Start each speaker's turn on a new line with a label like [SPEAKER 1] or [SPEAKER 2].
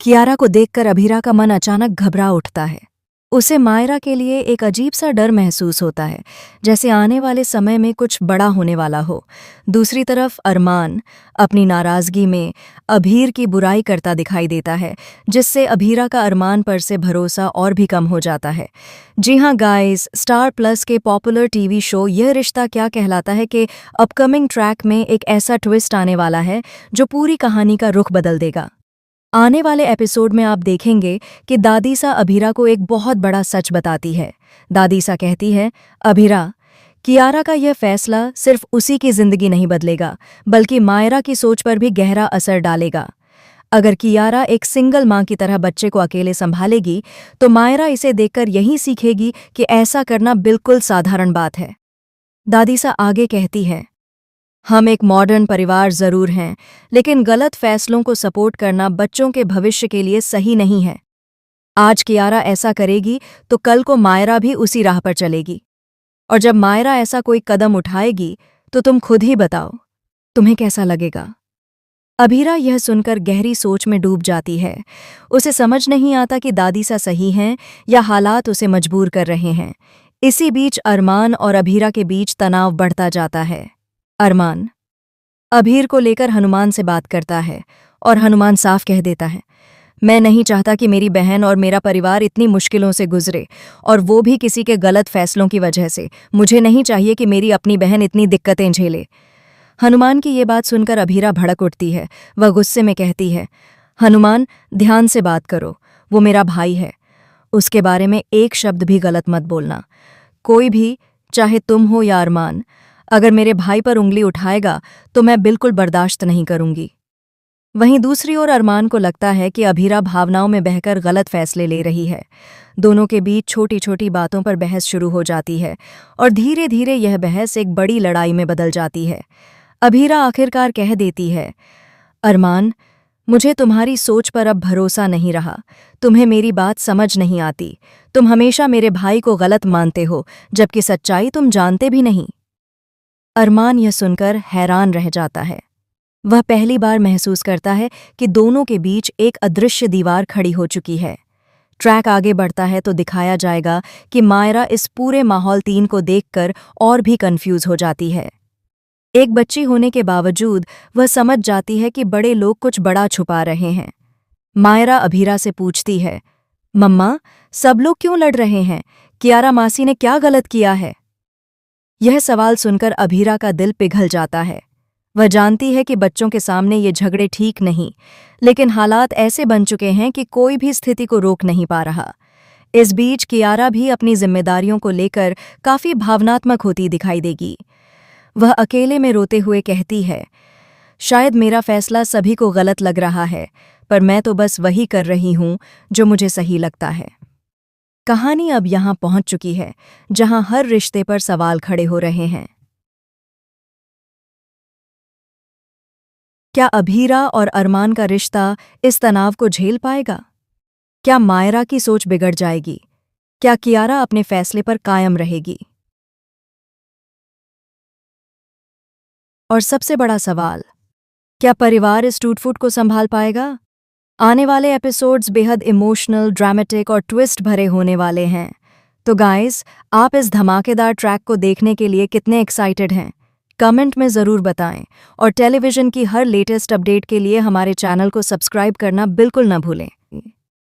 [SPEAKER 1] कियारा को देखकर अभीरा का मन अचानक घबरा उठता है। उसे मायरा के लिए एक अजीब सा डर महसूस होता है, जैसे आने वाले समय में कुछ बड़ा होने वाला हो। दूसरी तरफ अरमान अपनी नाराजगी में अभीर की बुराई करता दिखाई देता है, जिससे अभीरा का अरमान पर से भरोसा और भी कम हो जाता है। जी हाँ गाइस, स्टार प्लस के पॉपुलर टीवी शो यह रिश्ता क्या कहलाता है कि अपकमिंग ट्रैक में एक ऐसा ट्विस्ट आने वाला है जो पूरी कहानी का रुख बदल देगा। आने वाले एपिसोड में आप देखेंगे कि दादीसा अभीरा को एक बहुत बड़ा सच बताती है। दादीसा कहती है, अभीरा, कियारा का यह फैसला सिर्फ उसी की जिंदगी नहीं बदलेगा, बल्कि मायरा की सोच पर भी गहरा असर डालेगा। अगर कियारा एक सिंगल माँ की तरह बच्चे को अकेले संभालेगी, तो मायरा इसे देखकर यही सीखेगी कि ऐसा करना बिल्कुल साधारण बात है। दादीसा आगे कहती है, हम एक मॉडर्न परिवार जरूर हैं, लेकिन गलत फैसलों को सपोर्ट करना बच्चों के भविष्य के लिए सही नहीं है। आज कियारा ऐसा करेगी तो कल को मायरा भी उसी राह पर चलेगी, और जब मायरा ऐसा कोई कदम उठाएगी तो तुम खुद ही बताओ, तुम्हें कैसा लगेगा। अभीरा यह सुनकर गहरी सोच में डूब जाती है। उसे समझ नहीं आता कि दादीसा सही हैं या हालात उसे मजबूर कर रहे हैं। इसी बीच अरमान और अभीरा के बीच तनाव बढ़ता जाता है। अरमान अभीर को लेकर हनुमान से बात करता है और हनुमान साफ कह देता है, मैं नहीं चाहता कि मेरी बहन और मेरा परिवार इतनी मुश्किलों से गुजरे, और वो भी किसी के गलत फैसलों की वजह से। मुझे नहीं चाहिए कि मेरी अपनी बहन इतनी दिक्कतें झेले। हनुमान की ये बात सुनकर अभीरा भड़क उठती है। वह गुस्से में कहती है, हनुमान, ध्यान से बात करो, वो मेरा भाई है, उसके बारे में एक शब्द भी गलत मत बोलना। कोई भी, चाहे तुम हो या अरमान, अगर मेरे भाई पर उंगली उठाएगा तो मैं बिल्कुल बर्दाश्त नहीं करूंगी। वहीं दूसरी ओर अरमान को लगता है कि अभीरा भावनाओं में बहकर गलत फैसले ले रही है। दोनों के बीच छोटी छोटी बातों पर बहस शुरू हो जाती है, और धीरे धीरे यह बहस एक बड़ी लड़ाई में बदल जाती है। अभीरा आखिरकार कह देती है, अरमान, मुझे तुम्हारी सोच पर अब भरोसा नहीं रहा। तुम्हें मेरी बात समझ नहीं आती। तुम हमेशा मेरे भाई को गलत मानते हो, जबकि सच्चाई तुम जानते भी नहीं। अरमान यह सुनकर हैरान रह जाता है। वह पहली बार महसूस करता है कि दोनों के बीच एक अदृश्य दीवार खड़ी हो चुकी है। ट्रैक आगे बढ़ता है तो दिखाया जाएगा कि मायरा इस पूरे माहौल 3 को देखकर और भी कंफ्यूज हो जाती है। एक बच्ची होने के बावजूद वह समझ जाती है कि बड़े लोग कुछ बड़ा छुपा रहे हैं। मायरा अभीरा से पूछती है, मम्मा, सब लोग क्यों लड़ रहे हैं? कियारा मासी ने क्या गलत किया है? यह सवाल सुनकर अभीरा का दिल पिघल जाता है। वह जानती है कि बच्चों के सामने ये झगड़े ठीक नहीं, लेकिन हालात ऐसे बन चुके हैं कि कोई भी स्थिति को रोक नहीं पा रहा। इस बीच कियारा भी अपनी जिम्मेदारियों को लेकर काफी भावनात्मक होती दिखाई देगी। वह अकेले में रोते हुए कहती है, शायद मेरा फैसला सभी को गलत लग रहा है, पर मैं तो बस वही कर रही हूं जो मुझे सही लगता है। कहानी अब यहां पहुंच चुकी है जहां हर रिश्ते पर सवाल खड़े हो रहे हैं। क्या अभीरा और अरमान का रिश्ता इस तनाव को झेल पाएगा? क्या मायरा की सोच बिगड़ जाएगी? क्या कियारा अपने फैसले पर कायम रहेगी? और सबसे बड़ा सवाल, क्या परिवार इस टूट-फूट को संभाल पाएगा? आने वाले एपिसोड्स बेहद इमोशनल, ड्रामेटिक और ट्विस्ट भरे होने वाले हैं। तो गाइस, आप इस धमाकेदार ट्रैक को देखने के लिए कितने एक्साइटेड हैं? कमेंट में ज़रूर बताएं, और टेलीविज़न की हर लेटेस्ट अपडेट के लिए हमारे चैनल को सब्सक्राइब करना बिल्कुल न भूलें।